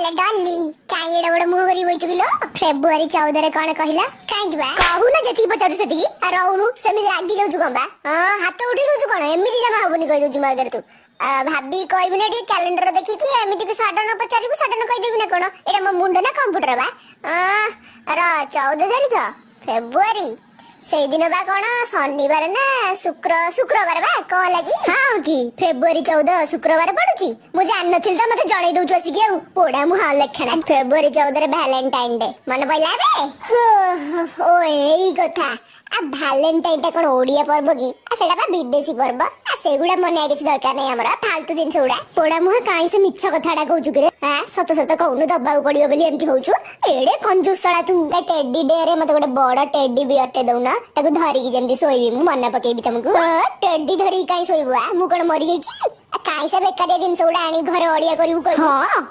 hello Dolly काई एडा बड़ मुह करी बइछु किलो फेब्रुआरी 14 रे कोन कहिला काई बा कहू ना जति पचारु सेति रहउनु सेमि रागी जाउछु कोन बा हाथ उठी जाउछु कोन एमिति जमा होबनी कहि दउछु मगर तू भाबी कहबी ना टी कैलेंडर देखि कि एमिति के सडन पचारिबु सडन कहि देबी ना कोन एडा म मुंड ना कंप्यूटर बा र 14 तारिख फेब्रुआरी से दिन बा कोन शनिवार ना शुक्रवार बा कोन लागी हां की फेब्रुआरी 14 शुक्रवार पडुची मु जान नथिल त मते जणै दउछु आसी के पोडा मु हां लेखना फेब्रुआरी 14 रे वैलेंटाइन डे मन पइला बे ओ एई कथा आ वैलेंटाइन ता कोन ओडिया पर्व की आ सेडा बा विदेशी पर्व आ सेगुडा मने किछ दरकार नै हमरा फालतू दिन छोडा पोडा मु काई से मिछ कथाडा कहउछु के हां सत सत कहउनु दबाउ पडियो बोली एमति होउछु एडे कंजूसड़ा तू टेडी डे रे मते गोटे बड़ टेडी बियर टे दउना ताको धरी की जेंती सोइबी मु मन पकेबी तुमको टेडी धरी काई सोइबा मु कोन मरि जाईची काई से बेकारिया दिन सोडा आनी घर ओडिया करिउ हां